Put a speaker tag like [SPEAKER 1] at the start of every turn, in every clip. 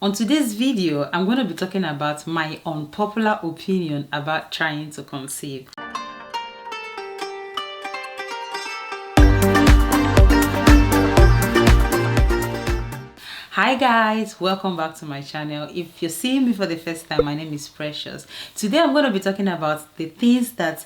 [SPEAKER 1] On today's video, I'm going to be talking about my unpopular opinion about trying to conceive. Hi guys, welcome back to my channel. If you're seeing me for the first time, my name is Precious. Today I'm going to be talking about the things that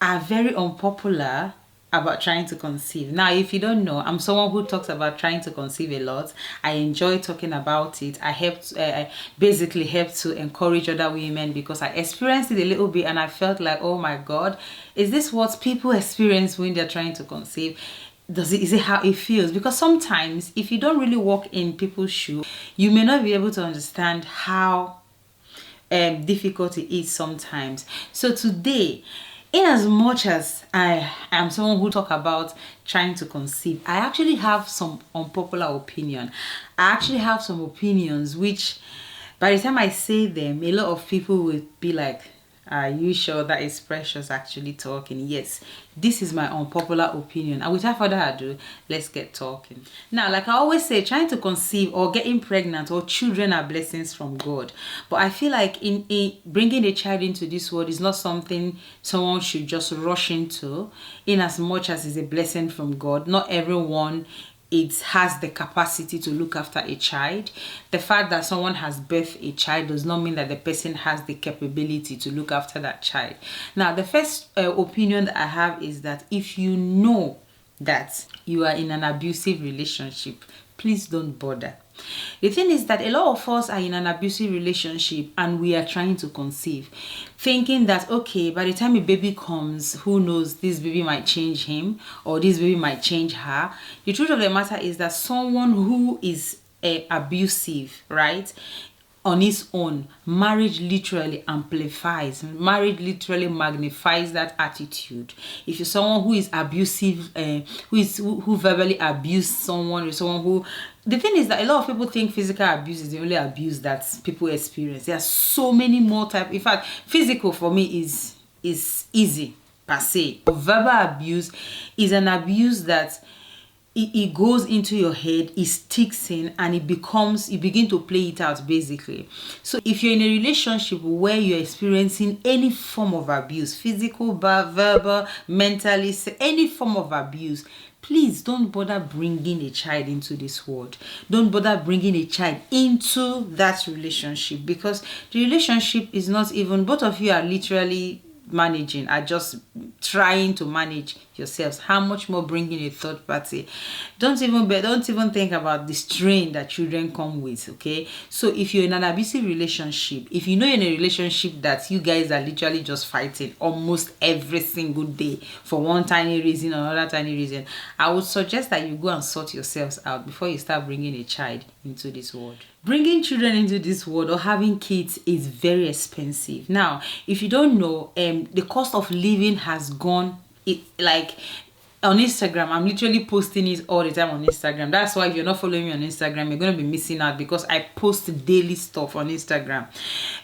[SPEAKER 1] are very unpopular about trying to conceive. Now, if you don't know, I'm someone who talks about trying to conceive a lot. I enjoy talking about it. I basically help to encourage other women because I experienced it a little bit and I felt like, oh my God, is this what people experience when they're trying to conceive? Is it how it feels? Because sometimes if you don't really walk in people's shoes, you may not be able to understand how difficult it is sometimes. So today, in as much as I am someone who talk about trying to conceive, I actually have some unpopular opinion. I actually have some opinions which by the time I say them, a lot of people will be like, are you sure that is Precious actually talking? Yes, this is my unpopular opinion. And without further ado, let's get talking. Now, like I always say, trying to conceive or getting pregnant or children are blessings from God. But I feel like in bringing a child into this world is not something someone should just rush into, in as much as it's a blessing from God. Not everyone has the capacity to look after a child. The fact that someone has birthed a child does not mean that the person has the capability to look after that child. Now, the first opinion that I have is that if you know that you are in an abusive relationship, please don't bother. The thing is that a lot of us are in an abusive relationship and we are trying to conceive, thinking that, okay, by the time a baby comes, who knows, this baby might change him or this baby might change her. The truth of the matter is that someone who is abusive, right, on its own, marriage literally amplifies, marriage literally magnifies that attitude. If you're someone who is abusive, who verbally abuse someone, or someone who, the thing is that a lot of people think physical abuse is the only abuse that people experience. There are so many more types. In fact, physical for me is easy per se. Verbal abuse is an abuse that it goes into your head, it sticks in, and you begin to play it out basically. So if you're in a relationship where you're experiencing any form of abuse, physical, verbal, mentally, any form of abuse, please don't bother bringing a child into this world. Don't bother bringing a child into that relationship, because the relationship is not even, both of you are literally are just trying to manage yourselves. How much more bringing a third party? Don't even think about the strain that children come with. Okay, so if you're in an abusive relationship, if you know you're in a relationship that you guys are literally just fighting almost every single day for one tiny reason or another tiny reason, I would suggest that you go and sort yourselves out before you start bringing a child into this world. Bringing children into this world or having kids is very expensive. Now, if you don't know, the cost of living has gone, on Instagram, I'm literally posting it all the time on Instagram. That's why if you're not following me on Instagram, you're going to be missing out, because I post daily stuff on Instagram.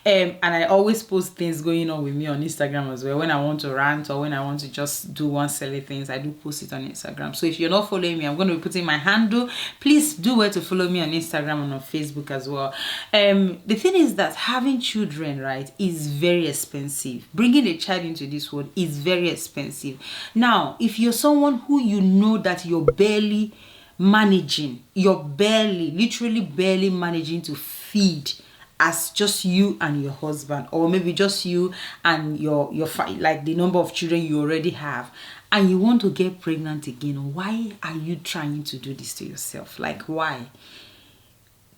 [SPEAKER 1] And I always post things going on with me on Instagram as well. When I want to rant or when I want to just do one silly things, I do post it on Instagram. So if you're not following me, I'm going to be putting my handle. Please do where to follow me on Instagram and on Facebook as well. The thing is that having children, right, is very expensive. Bringing a child into this world is very expensive. Now, if you're someone who you know that you're barely managing, literally barely managing to feed as just you and your husband, or maybe just you and your like the number of children you already have, and you want to get pregnant again, why are you trying to do this to yourself? Like, why?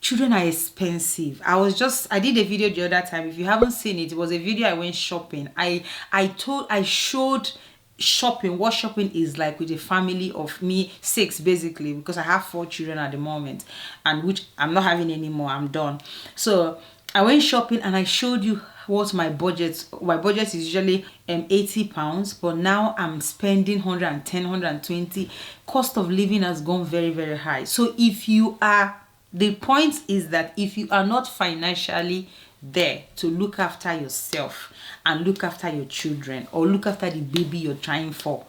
[SPEAKER 1] Children are expensive. I did a video the other time. If you haven't seen it, it was a video I went shopping. I showed shopping, what shopping is like with a family of me, 6 basically, because I have 4 children at the moment, and which I'm not having anymore. I'm done. So I went shopping and I showed you what my budget is usually £80, but now I'm spending 110, 120. Cost of living has gone very, very high. So the point is that if you are not financially there to look after yourself and look after your children or look after the baby you're trying for,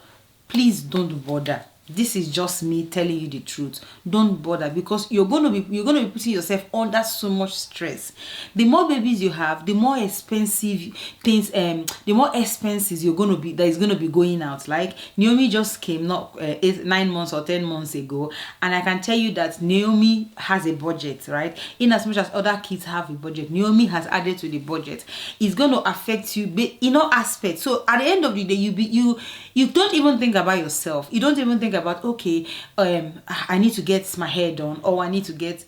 [SPEAKER 1] please don't bother. This is just me telling you the truth. Don't bother, because you're gonna be putting yourself under so much stress. The more babies you have, the more expensive things, the more expenses you're gonna be that is gonna be going out. Like Naomi just came not 9 months or 10 months ago, and I can tell you that Naomi has a budget, right? In as much as other kids have a budget, Naomi has added to the budget. It's gonna affect you in all aspects. So at the end of the day, you don't even think about yourself. You don't even think about, okay, I need to get my hair done, or I need to get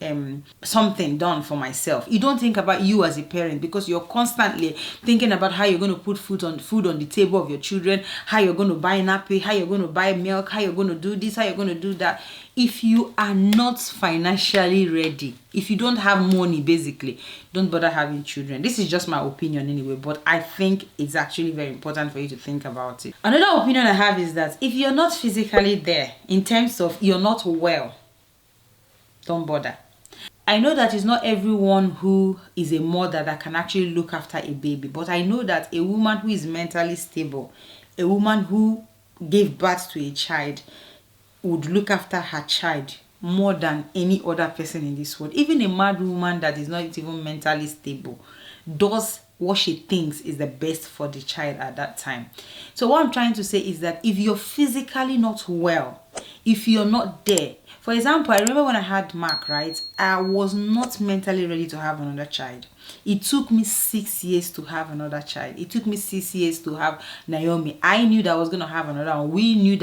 [SPEAKER 1] something done for myself. You don't think about you as a parent, because you're constantly thinking about how you're going to put food on the table of your children, how you're going to buy nappy, how you're going to buy milk, how you're going to do this, how you're going to do that. If you are not financially ready, if you don't have money, basically, don't bother having children. This is just my opinion anyway, but I think it's actually very important for you to think about it. Another opinion I have is that if you're not physically there, in terms of you're not well, don't bother. I know that it's not everyone who is a mother that can actually look after a baby, but I know that a woman who is mentally stable, a woman who gave birth to a child, would look after her child more than any other person in this world. Even a mad woman that is not even mentally stable does what she thinks is the best for the child at that time. So what I'm trying to say is that if you're physically not well, if you're not there, for example, I remember when I had Mark, right? I was not mentally ready to have another child. It took me 6 years to have another child. It took me 6 years to have Naomi. I knew that I was going to have another one. We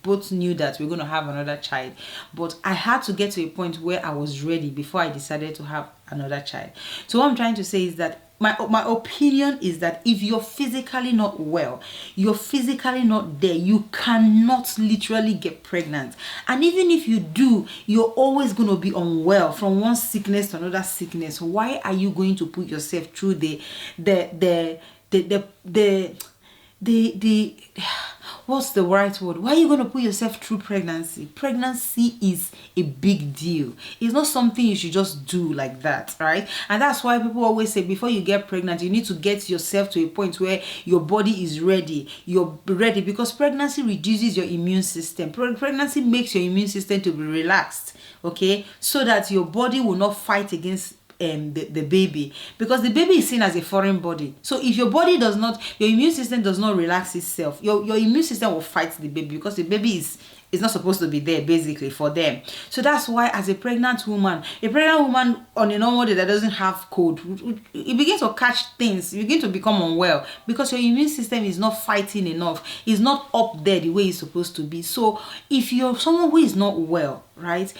[SPEAKER 1] both knew that we were going to have another child. But I had to get to a point where I was ready before I decided to have another child. So what I'm trying to say is that my opinion is that if you're physically not well, you're physically not there, you cannot literally get pregnant. And even if you do, you're always going to be unwell from one sickness to another sickness. Why are you going to put yourself through the what's the right word? Why are you going to put yourself through pregnancy? Pregnancy is a big deal. It's not something you should just do like that, right? And that's why people always say before you get pregnant, you need to get yourself to a point where your body is ready. You're ready, because pregnancy reduces your immune system. Pregnancy makes your immune system to be relaxed, okay? So that your body will not fight against the baby, because the baby is seen as a foreign body. So if your immune system does not relax itself, your immune system will fight the baby, because the baby is not supposed to be there basically for them. So that's why as a pregnant woman on a normal day that doesn't have cold, it begins to catch things, you begin to become unwell, because your immune system is not fighting enough, it's not up there the way it's supposed to be. So if you're someone who is not well, right,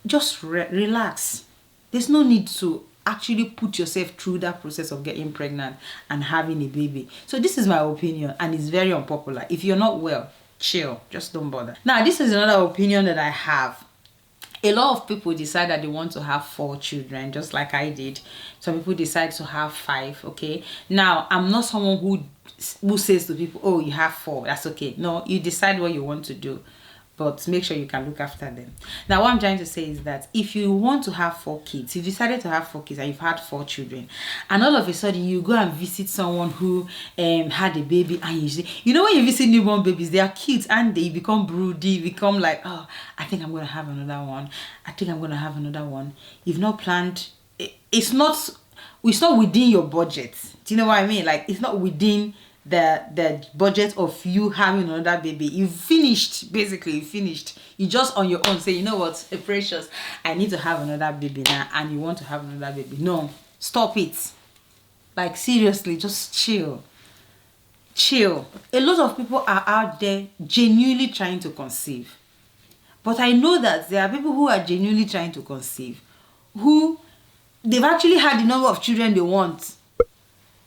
[SPEAKER 1] just relax. There's no need to actually put yourself through that process of getting pregnant and having a baby. So this is my opinion, and it's very unpopular. If you're not well, chill, just don't bother. Now, this is another opinion that I have. A lot of people decide that they want to have 4 children, just like I did. Some people decide to have 5, okay? Now, I'm not someone who says to people, oh, you have 4, that's okay. No, you decide what you want to do, but make sure you can look after them. Now, what I'm trying to say is that if you want to have 4 kids, if you decided to have 4 kids and you've had 4 children, and all of a sudden you go and visit someone who had a baby, and you know when you visit newborn babies, they are cute and they become broody, become like, oh, I think I'm going to have another one. I think I'm going to have another one. You've not planned. It's not within your budget. Do you know what I mean? Like, it's not within the budget of you having another baby. You finished, basically you finished. You just on your own say, you know what, precious, I need to have another baby now, and you want to have another baby. No, stop it. Like, seriously, just chill. A lot of people are out there genuinely trying to conceive, but I know that there are people who are genuinely trying to conceive who they've actually had the number of children they want,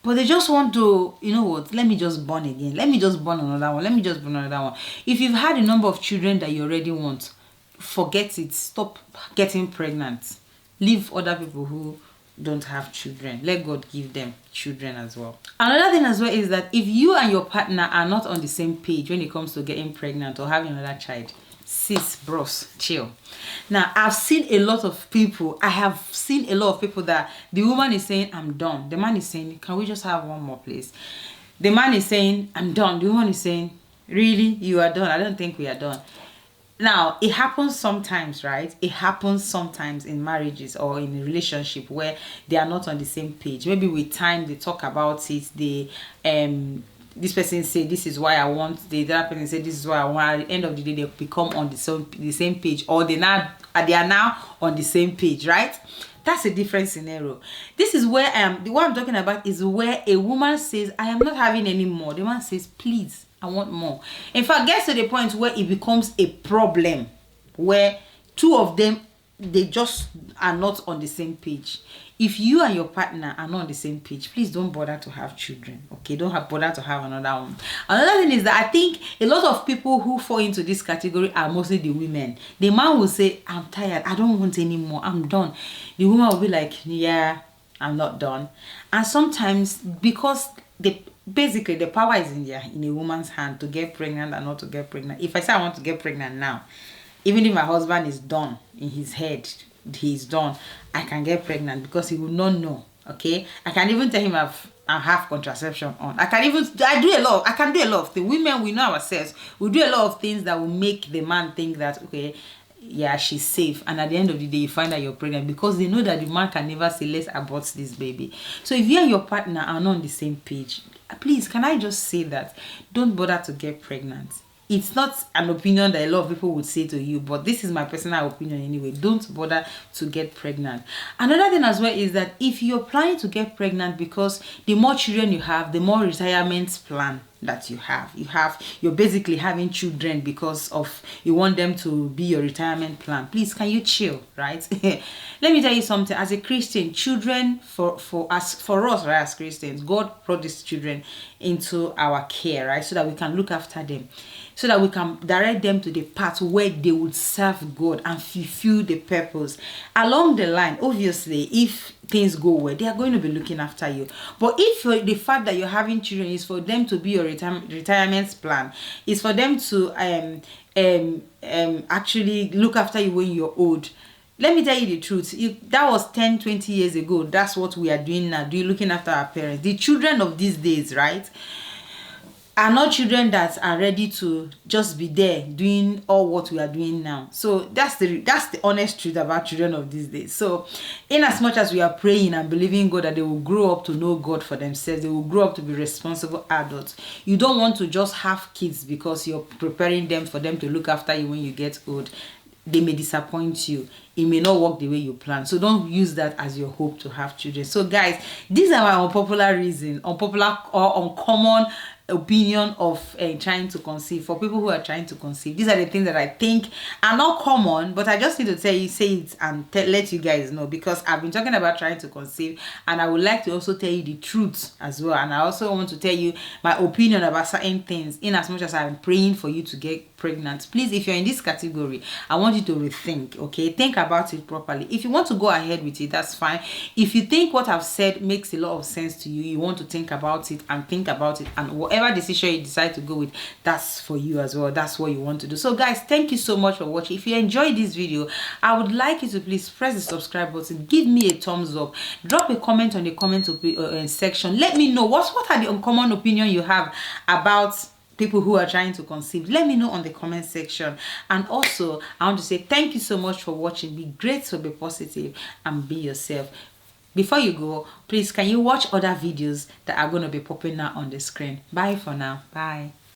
[SPEAKER 1] but they just want to, you know what, let me just born again. Let me just born another one. Let me just born another one. If you've had a number of children that you already want, forget it. Stop getting pregnant. Leave other people who don't have children. Let God give them children as well. Another thing as well is that if you and your partner are not on the same page when it comes to getting pregnant or having another child, sis, bros, chill. Now, I've seen a lot of people. I have seen a lot of people that the woman is saying, I'm done. The man is saying, can we just have one more, please? The man is saying, I'm done. The woman is saying, really? You are done? I don't think we are done. Now, it happens sometimes, right? It happens sometimes in marriages or in a relationship where they are not on the same page. Maybe with time they talk about it. They this person say this is why I want, the other person say this is why I want. At the end of the day, they become on the same page, or they are now on the same page, right? That's a different scenario. This is where the one I'm talking about is where a woman says, I am not having any more. The man says, please, I want more. In fact, gets to the point where it becomes a problem, where two of them, they just are not on the same page. If you and your partner are not on the same page, please don't bother to have children. Okay, don't bother to have another one. Another thing is that I think a lot of people who fall into this category are mostly the women. The man will say, I'm tired, I don't want any more, I'm done. The woman will be like, yeah, I'm not done. And sometimes, because basically the power is in a woman's hand to get pregnant and not to get pregnant. If I say I want to get pregnant now, even if my husband is done in his head, he's done, I can get pregnant because he will not know. Okay, I can even tell him I have contraception on. I can do a lot of things. Women, we know ourselves. We do a lot of things that will make the man think that, okay, yeah, she's safe, and at the end of the day you find that you're pregnant, because they know that the man can never say let's abort this baby. So if you and your partner are not on the same page, please, can I just say that don't bother to get pregnant. It's not an opinion that a lot of people would say to you, but this is my personal opinion anyway. Don't bother to get pregnant. Another thing as well is that if you're planning to get pregnant, because the more children you have, the more retirement plan that you're basically having children because of you want them to be your retirement plan. Please, can you chill, right? Let me tell you something. As a Christian, children for us, right, as Christians, God brought these children into our care, right, so that we can look after them, so that we can direct them to the path where they would serve God and fulfill the purpose. Along the line, obviously, if things go well, they are going to be looking after you. But if the fact that you're having children is for them to be your retirement plan, is for them to actually look after you when you're old, let me tell you the truth. That was 10-20 years ago. That's what we are doing now, looking after our parents. The children of these days, right, are not children that are ready to just be there doing all what we are doing now. So that's the honest truth about children of these days. So in as much as we are praying and believing God that they will grow up to know God for themselves, they will grow up to be responsible adults, you don't want to just have kids because you're preparing them for them to look after you when you get old. They may disappoint you. It may not work the way you plan. So don't use that as your hope to have children. So guys, these are my unpopular or uncommon opinion of trying to conceive. For people who are trying to conceive, these are the things that I think are not common, but I just need to say it and let you guys know, because I've been talking about trying to conceive, and I would like to also tell you the truth as well. And I also want to tell you my opinion about certain things, in as much as I'm praying for you to get pregnant. Please, if you're in this category, I want you to rethink. Okay, think about it properly. If you want to go ahead with it, that's fine. If you think what I've said makes a lot of sense to you, you want to think about it, and whatever decision you decide to go with, that's for you as well. That's what you want to do. So guys, thank you so much for watching. If you enjoyed this video, I would like you to please press the subscribe button, give me a thumbs up, drop a comment on the comment section. Let me know what are the uncommon opinion you have about people who are trying to conceive. Let me know on the comment section. And also, I want to say thank you so much for watching. Be grateful, be positive, and be yourself. Before you go, please, can you watch other videos that are going to be popping out on the screen? Bye for now. Bye.